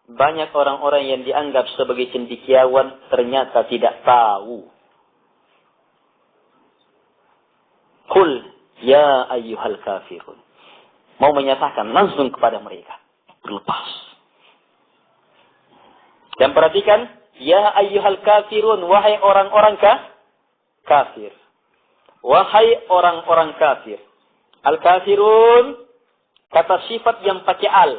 banyak orang-orang yang dianggap sebagai cendekiawan ternyata tidak tahu. Qul ya ayyuhal kafirun. Mau menyatakan langsung kepada mereka. Berlepas. Dan perhatikan, ya ayyuhal kafirun, wahai orang-orang kafir. Wahai orang-orang kafir. Al-kafirun, kata sifat yang pakai al.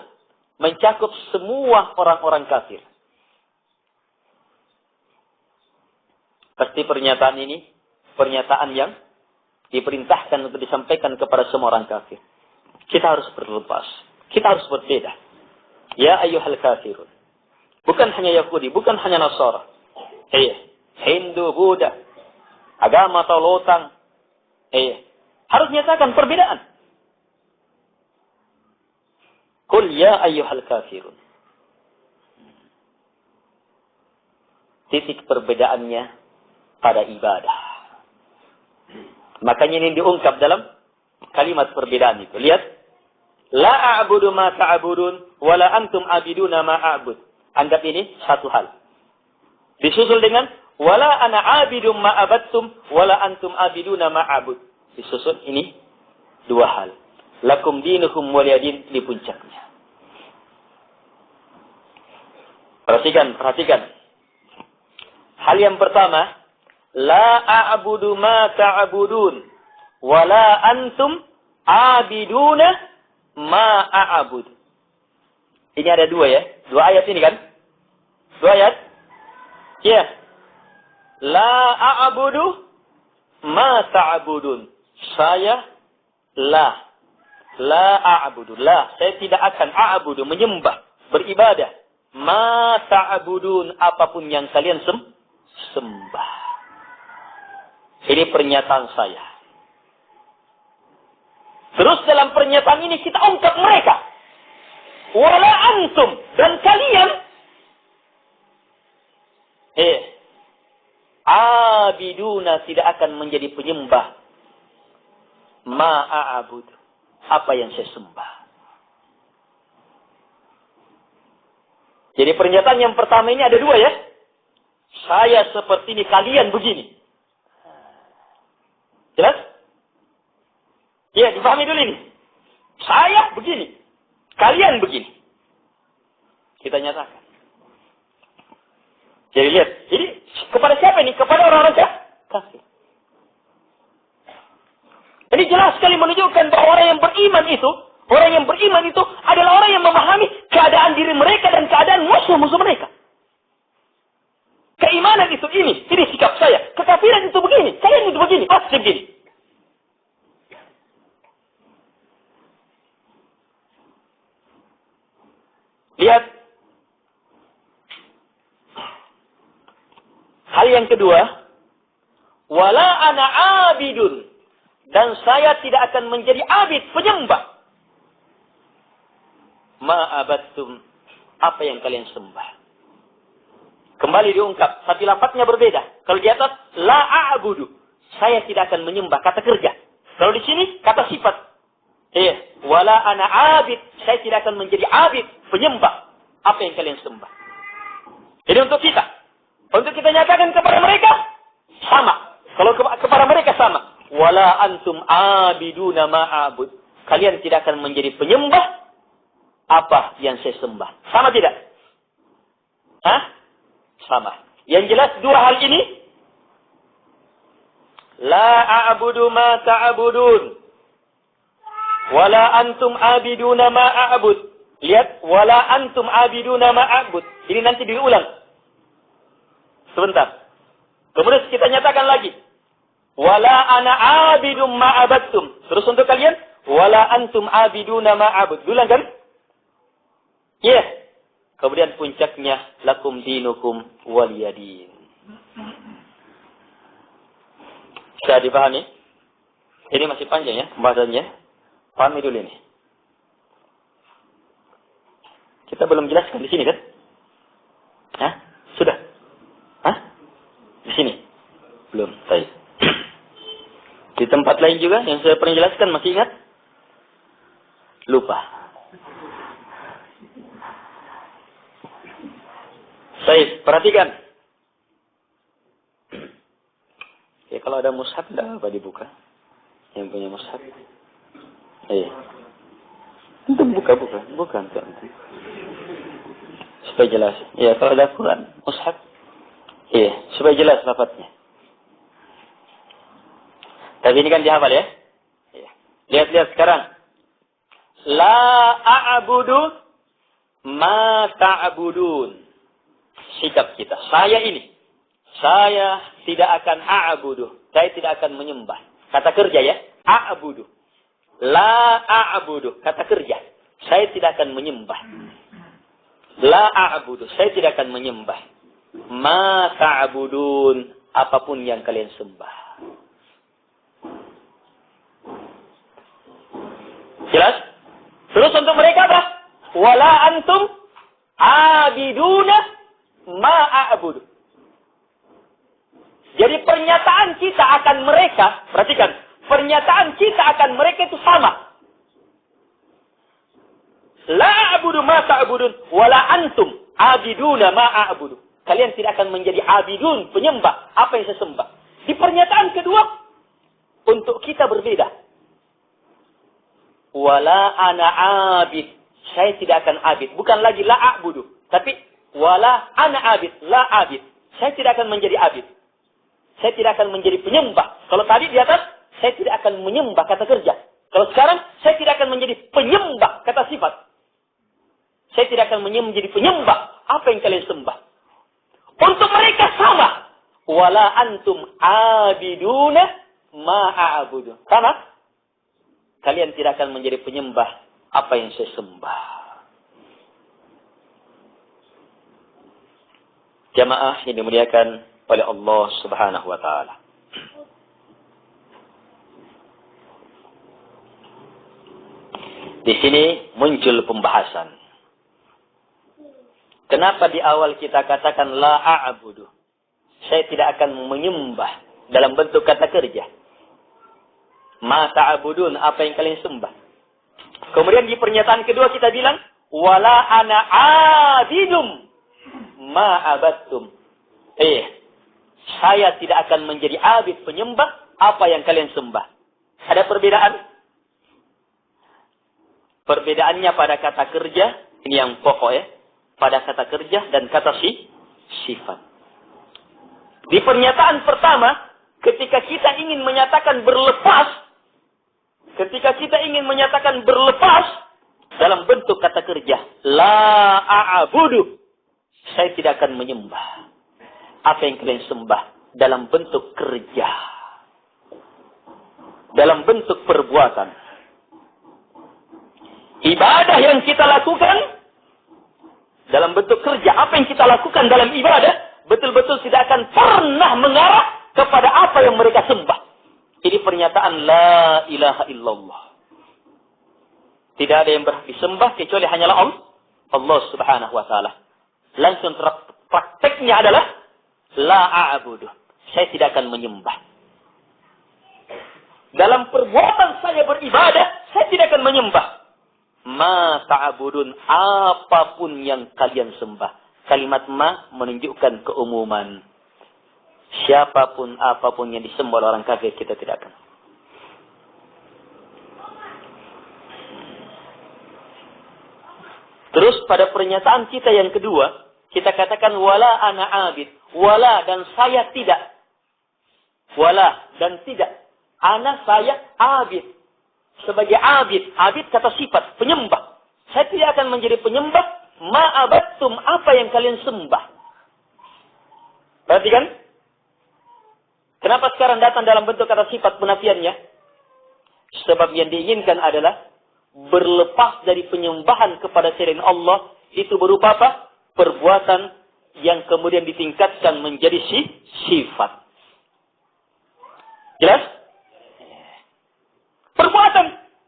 Mencakup semua orang-orang kafir. Pasti pernyataan ini, pernyataan yang diperintahkan untuk disampaikan kepada semua orang kafir. Kita harus berlepas. Kita harus berbeda. Ya ayyuhal kafirun. Bukan hanya Yahudi, bukan hanya Nasara. Hindu, Buddha, agama atau lotang. Harus nyatakan perbedaan. Qul ya ayyuhal kafirun. Titik perbedaannya pada ibadah. Makanya ini diungkap dalam kalimat perbedaan itu. Lihat. La a'budu ma ta'budun wa la antum abiduna ma a'bud. Anggap ini satu hal. Disusul dengan wala ana abidum ma abattum wa la antum abiduna ma a'bud. Disusul ini dua hal. Lakum dinukum waliyadin di puncaknya. Perhatikan. Hal yang pertama, la a'budu ma ta'budun wa la antum abiduna ma a'bud. Ini ada dua ya. Dua ayat ini kan? Dua ayat? Ya. La a'budu ma ta'budun. Saya la a'budu. Saya tidak akan a'budu, menyembah, beribadah. Ma ta'budun, apapun yang kalian sembah. Ini pernyataan saya. Terus dalam pernyataan ini kita ungkap mereka. Wala antum, dan kalian abiduna, tidak akan menjadi penyembah. Ma'abud, apa yang saya sembah. Jadi pernyataan yang pertama ini ada dua ya. Saya seperti ini, kalian begini. Jelas? Ya, dipahami dulu ini. Saya begini, kalian begini. Kita nyatakan. Jadi lihat, jadi kepada siapa ini? Kepada orang-orang kafir. Ini jelas sekali menunjukkan bahwa orang yang beriman itu adalah orang yang memahami keadaan diri mereka dan keadaan musuh-musuh mereka. Keimanan itu ini sikap saya. Kekafiran itu begini, kalian itu begini, pasti begini. Lihat. Hal yang kedua, wala ana abidun, dan saya tidak akan menjadi abid, penyembah. Ma'abattum, apa yang kalian sembah. Kembali diungkap, tapi lafadznya berbeda. Kalau di atas, la a'budu, saya tidak akan menyembah, kata kerja. Kalau di sini, kata sifat. Wala ana abid, saya tidak akan menjadi abid, penyembah. Apa yang kalian sembah. Ini untuk kita. Untuk kita nyatakan kepada mereka, sama. Kalau kepada mereka sama. Wala antum abiduna ma'abud. Kalian tidak akan menjadi penyembah apa yang saya sembah. Sama tidak? Hah? Sama. Yang jelas dua hal ini. La a'budu ma ta'budun. Wala antum abiduna ma'abud. Lihat. Wala antum abiduna ma'abud. Ini nanti diulang. Sebentar. Kemudian kita nyatakan lagi. Wala ana abidum ma'abattum. Terus untuk kalian. Wala antum abiduna ma'abud. Ulang kan? Iya. Kemudian puncaknya. Lakum dinukum waliyadin. Sudah dipahami? Ini masih panjang ya pembahasannya. Pahami dulu ini. Kita belum jelaskan di sini kan? Hah? Sudah? Hah? Di sini? Belum. Baik. Di tempat lain juga yang saya pernah jelaskan masih ingat? Lupa. Baik, perhatikan. Ya kalau ada mushaf tidak apa dibuka. Yang punya mushaf. Iya. Itu buka. Bukan. Supaya jelas. Ya kalau ada Quran, mushaf. Iya, supaya jelas lafadznya. Tapi ini kan dihafal ya. Iya. Lihat sekarang. La a'budu ma ta'budun. Sikap kita. Saya ini. Saya tidak akan a'budu. Saya tidak akan menyembah. Kata kerja ya. A'budu. La a'budu. Kata kerja. Saya tidak akan menyembah. La a'budu. Saya tidak akan menyembah. Ma ta'budun. Apapun yang kalian sembah. Jelas? Terus untuk mereka apa? Wala antum abiduna ma'a'budu. Jadi pernyataan kita akan mereka, perhatikan, pernyataan kita akan mereka itu sama. La a'budu ma ta'budun wala antum abiduna ma'a'budu. Kalian tidak akan menjadi abidun, penyembah apa yang saya sembah. Di pernyataan kedua, untuk kita berbeda. Wala ana abid. Saya tidak akan abid. Bukan lagi la a'budu. Tapi wala ana abid. La abid. Saya tidak akan menjadi abid. Saya tidak akan menjadi penyembah. Kalau tadi di atas, saya tidak akan menyembah kata kerja. Kalau sekarang, saya tidak akan menjadi penyembah kata sifat. Saya tidak akan menjadi penyembah apa yang kalian sembah. Untuk mereka sama. Wala antum abiduna ma'a'budu. Sama? Kalian tidak akan menjadi penyembah apa yang saya sembah. Jamaah yang dimuliakan oleh Allah Subhanahu wa taala. Di sini muncul pembahasan. Kenapa di awal kita katakan la a'budu? Saya tidak akan menyembah dalam bentuk kata kerja. Ma ta'budun, apa yang kalian sembah. Kemudian di pernyataan kedua kita bilang wala ana abidum ma abattum. Saya tidak akan menjadi abid penyembah apa yang kalian sembah. Ada perbedaan? Perbedaannya pada kata kerja, ini yang pokok ya. Pada kata kerja dan kata sifat. Di pernyataan pertama, ketika kita ingin menyatakan berlepas, dalam bentuk kata kerja, la a'budu, saya tidak akan menyembah apa yang kalian sembah dalam bentuk kerja, dalam bentuk perbuatan. Ibadah yang kita lakukan dalam bentuk kerja, apa yang kita lakukan dalam ibadah betul-betul tidak akan pernah mengarah kepada apa yang mereka sembah. Ini pernyataan la ilaha illallah. Tidak ada yang berhak disembah kecuali hanyalah Allah Subhanahu wa taala. Langsung prakteknya adalah la a'budu. Saya tidak akan menyembah. Dalam perbuatan saya beribadah, saya tidak akan menyembah. Ma ta'budun, apapun yang kalian sembah, Kalimat ma menunjukkan keumuman. Siapapun, apapun yang disembah oleh orang kafir, kita tidak akan. Terus pada pernyataan kita yang kedua, kita katakan wala ana abid. Wala dan saya tidak. Wala dan tidak. Ana saya abid. Sebagai abid. Abid kata sifat, penyembah. Saya tidak akan menjadi penyembah. Ma'abattum, apa yang kalian sembah. Perhatikan. Kenapa sekarang datang dalam bentuk kata sifat penafiannya? Sebab yang diinginkan adalah berlepas dari penyembahan kepada selain Allah. Itu berupa apa? Perbuatan yang kemudian ditingkatkan menjadi sifat. Jelas? Perbuatan.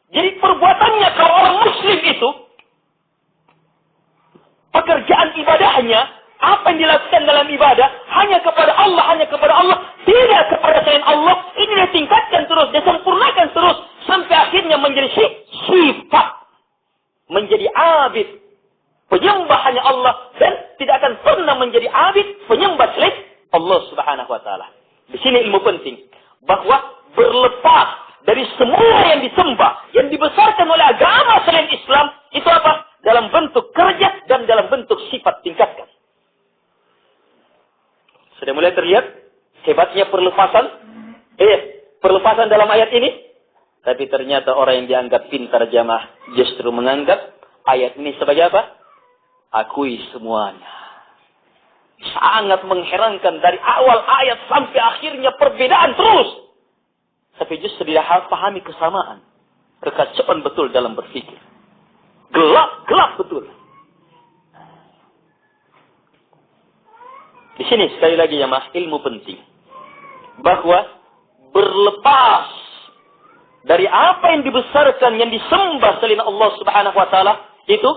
Jadi perbuatannya kalau orang muslim itu, pekerjaan ibadahnya, apa yang dilakukan dalam ibadah, hanya kepada Allah, tidak kepada selain Allah. Ini ditingkatkan terus, disempurnakan terus, sampai akhirnya menjadi sifat. Menjadi abid. Penyembah hanya Allah, dan tidak akan pernah menjadi abid, penyembah selain Allah subhanahu wa ta'ala. Di sini ilmu penting. Bahwa berlepas dari semua yang disembah, yang dibesarkan oleh agama selain Islam, itu apa? Dalam bentuk kerja dan dalam bentuk sifat tingkatkan. Sudah mulai terlihat hebatnya perlepasan? Perlepasan dalam ayat ini. Tapi ternyata orang yang dianggap pintar jamaah justru menganggap ayat ini sebagai apa? Akui semuanya. Sangat mengherankan dari awal ayat sampai akhirnya perbedaan terus. Tapi justru dia pahami kesamaan. Kekacauan betul dalam berpikir. Gelap betul. Di sini sekali lagi ya mas, ilmu penting. Bahwa berlepas dari apa yang dibesarkan, yang disembah selain Allah subhanahu wa ta'ala, itu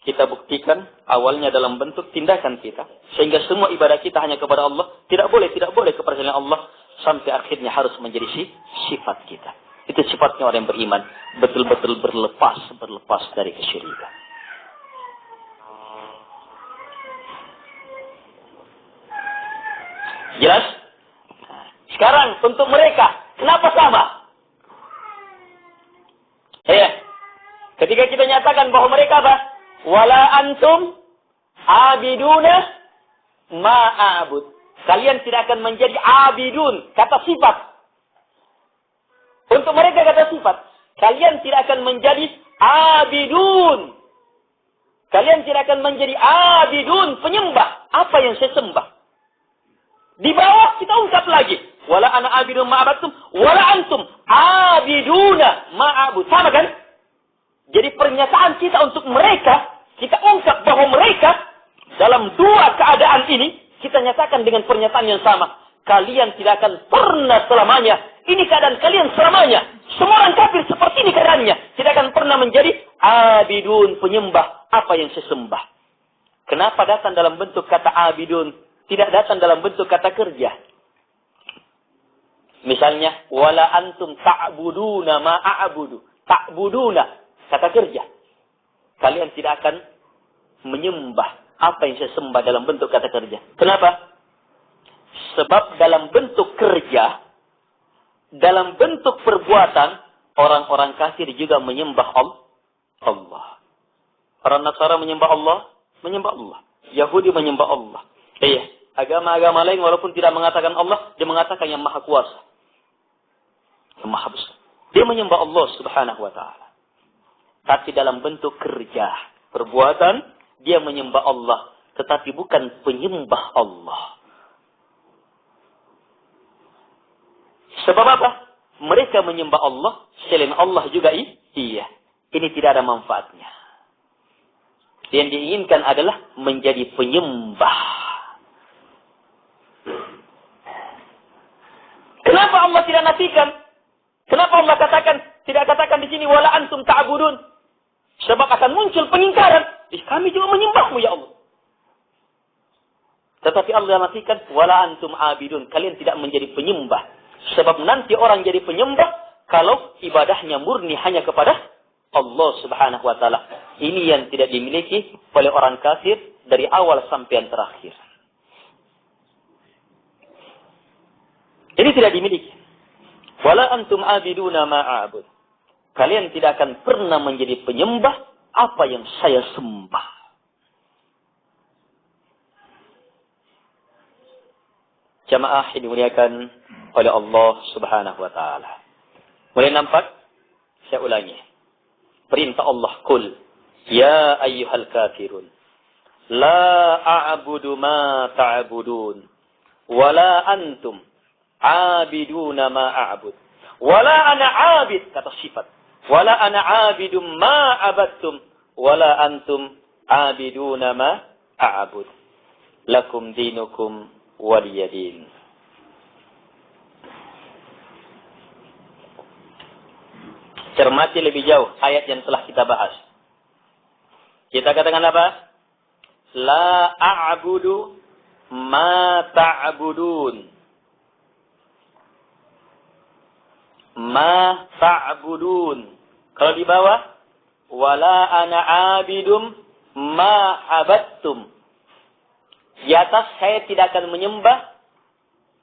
kita buktikan awalnya dalam bentuk tindakan kita. Sehingga semua ibadah kita hanya kepada Allah. Tidak boleh kepada selain Allah. Sampai akhirnya harus menjadi sifat kita. Itu sifatnya orang yang beriman. Betul-betul berlepas dari kesyirikan. Jelas? Sekarang untuk mereka, kenapa sama? Ketika kita nyatakan bahwa mereka apa? Wala antum abiduna ma'abud. Kalian tidak akan menjadi abidun. Kata sifat. Untuk mereka kata sifat. Kalian tidak akan menjadi abidun. Kalian tidak akan menjadi abidun. Penyembah. Apa yang saya sembah. Di bawah kita ungkap lagi. Wala ana abidun ma'abadtum. Wala antum abiduna ma'abud. Sama kan? Jadi pernyataan kita untuk mereka, kita ungkap bahwa mereka dalam dua keadaan ini, kita nyatakan dengan pernyataan yang sama. Kalian tidak akan pernah selamanya. Ini keadaan kalian selamanya. Semua orang kafir seperti ini keadaannya. Tidak akan pernah menjadi abidun, penyembah apa yang saya sembah. Kenapa datang dalam bentuk kata abidun? Tidak datang dalam bentuk kata kerja. Misalnya, wala antum ta'buduna ma'a'budu. Ta'buduna. Kata kerja. Kalian tidak akan menyembah apa yang saya sembah dalam bentuk kata kerja. Kenapa? Sebab dalam bentuk kerja, dalam bentuk perbuatan, orang-orang kafir juga menyembah Allah. Orang Nasara menyembah Allah. Yahudi menyembah Allah. Agama-agama lain walaupun tidak mengatakan Allah, dia mengatakan yang maha kuasa. Yang maha besar. Dia menyembah Allah subhanahu wa ta'ala. Tapi dalam bentuk kerja, perbuatan, dia menyembah Allah. Tetapi bukan penyembah Allah. Sebab apa? Mereka menyembah Allah, selain Allah juga iya. Ini tidak ada manfaatnya. Yang diinginkan adalah menjadi penyembah. Kenapa Allah tidak nafikan? Kenapa Allah tidak katakan di sini wala antum ta'budun? Sebab akan muncul pengingkaran. Kami juga menyembahmu ya Allah. Tetapi Allah nafikan wala antum abidun. Kalian tidak menjadi penyembah. Sebab nanti orang jadi penyembah kalau ibadahnya murni hanya kepada Allah Subhanahu wa taala. Ini yang tidak dimiliki oleh orang kafir dari awal sampai yang terakhir. Ini tidak dimiliki. Wala antum abiduna ma a'bud. Kalian tidak akan pernah menjadi penyembah apa yang saya sembah. Jamaah yang dimuliakan oleh Allah Subhanahu wa taala. Mulai nampak? Saya ulangi. Perintah Allah, qul ya ayyuhal kafirun la a'budu ma ta'budun wala antum abiduna ma a'bud wala ana 'abid, kata sifat, wala ana 'abidum ma 'abadtum wala antum abiduna ma a'bud lakum dinukum waliyadin. Cermati lebih jauh ayat yang telah kita bahas. Kita katakan apa? La a'budu ma ta'budun. Ma ta'budun. Kalau di bawah, wala ana 'abidum ma 'abadtum. Di atas, saya tidak akan menyembah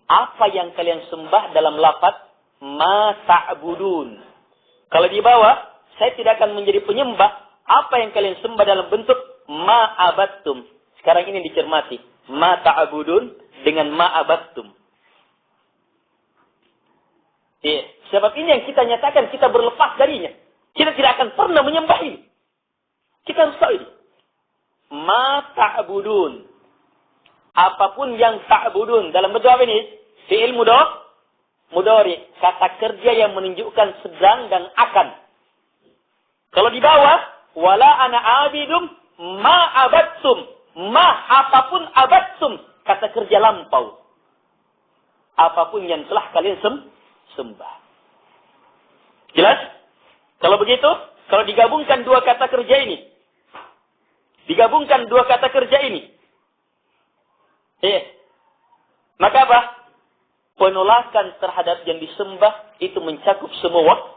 apa yang kalian sembah dalam lafaz ma ta'budun. Kalau di bawah, saya tidak akan menjadi penyembah apa yang kalian sembah dalam bentuk ma'abattum. Sekarang ini dicermati. Ma ta'budun dengan ma'abattum. Sebab ini yang kita nyatakan, kita berlepas darinya. Kita tidak akan pernah menyembah ini. Kita harus tahu ini. Ma ta'budun. Apapun yang ta'budun. Dalam bentuk apa ini? Fi'il mudhari, kata kerja yang menunjukkan sedang dan akan. Kalau di bawah, wala ana abidum ma abattum. Ma apapun abattum, kata kerja lampau. Apapun yang telah kalian sembah. Jelas? Kalau begitu, kalau digabungkan dua kata kerja ini. Maka apa? Penolakan terhadap yang disembah itu mencakup semua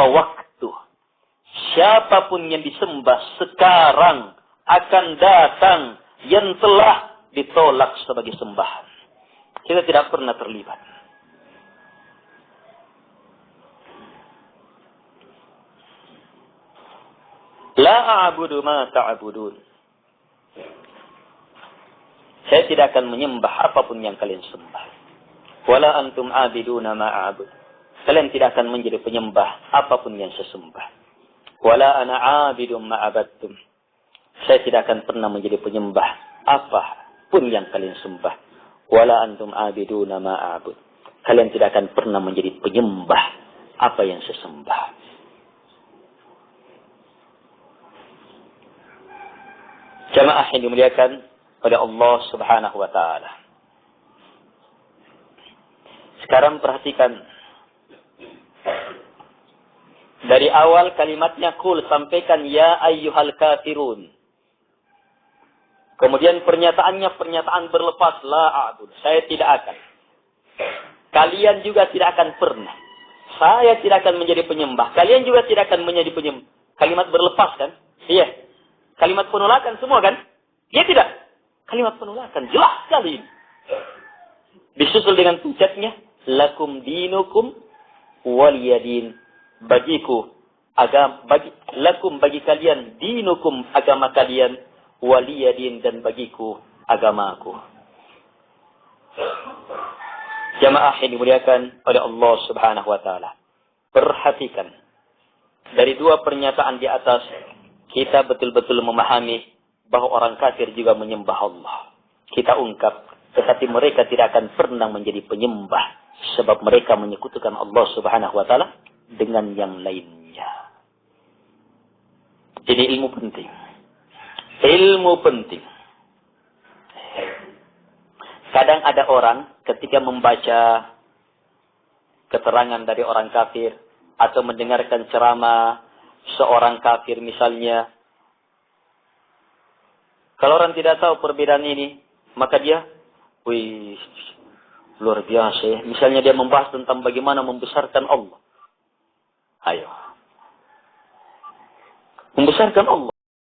waktu. Siapapun yang disembah sekarang akan datang yang telah ditolak sebagai sembahan. Kita tidak pernah terlibat. La a'budu ma ta'budun. Saya tidak akan menyembah apapun yang kalian sembah. Wala antum abiduna ma a'bud. Kalian tidak akan menjadi penyembah apapun yang saya sembah. Wala ana abidum ma abadtum. Saya tidak akan pernah menjadi penyembah apapun yang kalian sembah. Wala antum abiduna ma a'bud. Kalian tidak akan pernah menjadi penyembah apa yang saya sembah. Jamaah yang dimuliakan oleh Allah Subhanahu wa taala. Sekarang perhatikan. Dari awal kalimatnya qul, sampaikan ya ayyuhal kafirun. Kemudian pernyataannya pernyataan berlepas, la a'bud, saya tidak akan. Kalian juga tidak akan pernah. Saya tidak akan menjadi penyembah. Kalian juga tidak akan menjadi penyembah. Kalimat berlepas kan? Iya. Kalimat penolakan semua kan? Dia tidak. Kalimat penolakan jelas sekali. Disusul dengan puncaknya, lakum dinukum waliyadin. Bagiku agama, bagi kalian dinukum agama kalian, waliyadin dan bagiku agamaku. Jamaah yang dimuliakan oleh Allah Subhanahu wa taala. Perhatikan. Dari dua pernyataan di atas, kita betul-betul memahami bahwa orang kafir juga menyembah Allah. Kita ungkap, tetapi mereka tidak akan pernah menjadi penyembah, sebab mereka menyekutukan Allah Subhanahu wa taala dengan yang lainnya. Ini ilmu penting. Kadang ada orang ketika membaca keterangan dari orang kafir atau mendengarkan ceramah seorang kafir misalnya, kalau orang tidak tahu perbedaan ini, maka dia, wih, luar biasa ya. Misalnya dia membahas tentang bagaimana membesarkan Allah. Ayo. Membesarkan Allah.